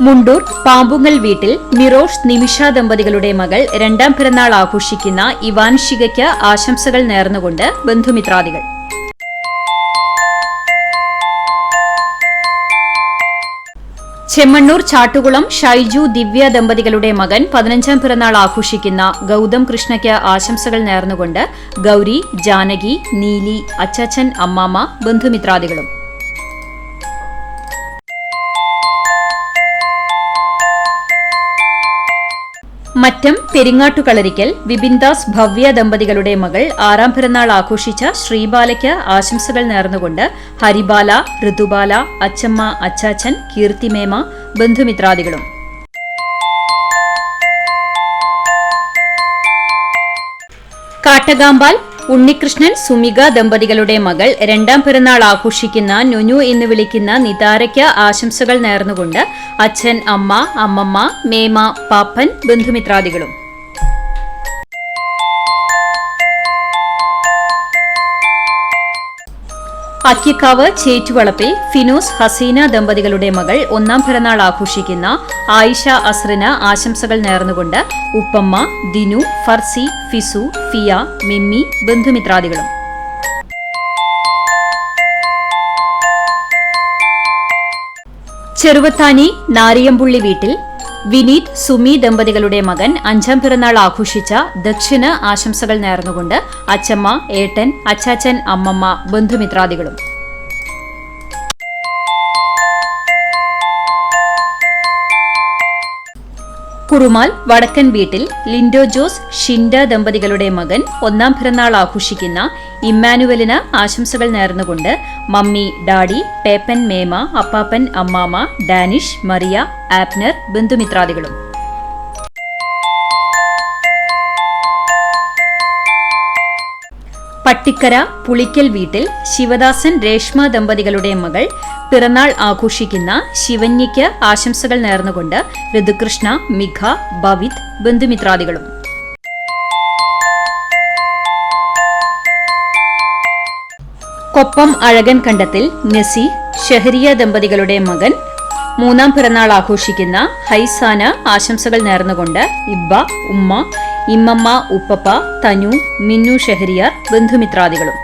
മുണ്ടൂർ പാമ്പുങ്ങൽ വീട്ടിൽ മിറോഷ് നിമിഷ ദമ്പതികളുടെ മകൾ രണ്ടാം പിറന്നാൾ ആഘോഷിക്കുന്ന ഇവാൻഷികയ്ക്ക് ആശംസകൾ നേർന്നുകൊണ്ട് ബന്ധുമിത്രാദികൾ. ചെമ്മണ്ണൂർ ചാട്ടുകുളം ഷൈജു ദിവ്യ ദമ്പതികളുടെ മകൻ 15ാം പിറന്നാൾ ആഘോഷിക്കുന്ന ഗൌതം കൃഷ്ണയ്ക്ക് ആശംസകൾ നേർന്നുകൊണ്ട് ഗൌരി, ജാനകി, നീലി, അച്ചാച്ചൻ, അമ്മാമ്മ, ബന്ധുമിത്രാദികളും. മറ്റം പെരിങ്ങാട്ടുകളരിക്കൽ വിപിൻദാസ് ഭവ്യ ദമ്പതികളുടെ മകൾ 6ാം പിറന്നാൾ ആഘോഷിച്ച ശ്രീബാലയ്ക്ക് ആശംസകൾ നേർന്നുകൊണ്ട് ഹരിബാല, ഋതുബാല, അച്ചമ്മ, അച്ചാച്ചൻ, കീർത്തിമേമ, ബന്ധുമിത്രാദികളും. കാട്ടകാമ്പാൽ ഉണ്ണികൃഷ്ണൻ സുമിക ദമ്പതികളുടെ മകൾ 2ാം പിറന്നാൾ ആഘോഷിക്കുന്ന നുനു എന്ന് വിളിക്കുന്ന നിതാരയ്ക്ക് ആശംസകൾ നേർന്നുകൊണ്ട് അച്ഛൻ, അമ്മ, അമ്മമ്മ, മേമ, പാപ്പൻ, ബന്ധുമിത്രാദികളും. അക്കിക്കാവ് ചേറ്റുവളപ്പിൽ ഫിനൂസ് ഹസീന ദമ്പതികളുടെ മകൾ 1ാം പിറന്നാൾ ആഘോഷിക്കുന്ന ആയിഷ അസ്റിന് ആശംസകൾ നേർന്നുകൊണ്ട് ഉപ്പമ്മ, ദിനു, ഫർസി, ഫിസു, ഫിയ, മിമ്മി, ബന്ധുമിത്രാദികളും. ചെറുവത്താനി നാരിയമ്പുള്ളി വീട്ടിൽ വിനീത്, സുമി ദമ്പതികളുടെ മകൻ 5ാം പിറന്നാൾ ആഘോഷിച്ച ദക്ഷിന് ആശംസകൾ നേർന്നുകൊണ്ട് അച്ചമ്മ, ഏട്ടൻ, അച്ചാച്ചൻ, അമ്മമ്മ, ബന്ധുമിത്രാദികളും. കുറുമാൽ വടക്കൻ വീട്ടിൽ ലിൻഡോ ജോസ്, ഷിൻഡ ദമ്പതികളുടെ മകൻ 1ാം പിറന്നാൾ ആഘോഷിക്കുന്ന ഇമ്മാനുവലിന് ആശംസകൾ നേർന്നുകൊണ്ട് മമ്മി, ഡാഡി, പേപ്പൻ, മേമ, അപ്പാപ്പൻ, അമ്മാമ, ഡാനിഷ്, മറിയ, ആപ്നർ, ബന്ധുമിത്രാദികളും. പട്ടിക്കര പുളിക്കൽ വീട്ടിൽ ശിവദാസൻ, രേഷ്മ ദമ്പതികളുടെ മകൾ പിറന്നാൾ ആഘോഷിക്കുന്ന ശിവന്യയ്ക്ക് ആശംസകൾ നേർന്നുകൊണ്ട് ഋതുകൃഷ്ണ, മിഖ, ഭവിത്, ബന്ധുമിത്രാദികളും. കൊപ്പം അഴകൻ കണ്ടത്തിൽ നസി, ഷഹരിയ ദമ്പതികളുടെ മകൻ 3ാം പിറന്നാൾ ആഘോഷിക്കുന്ന ഹൈസാന് ആശംസകൾ നേർന്നുകൊണ്ട് ഇബ്ബ, ഉമ്മ, ഇമ്മമ്മ, ഉപ്പപ്പ, തനു, മിന്നു, ഷഹരിയാർ, ബന്ധുമിത്രാദികളും.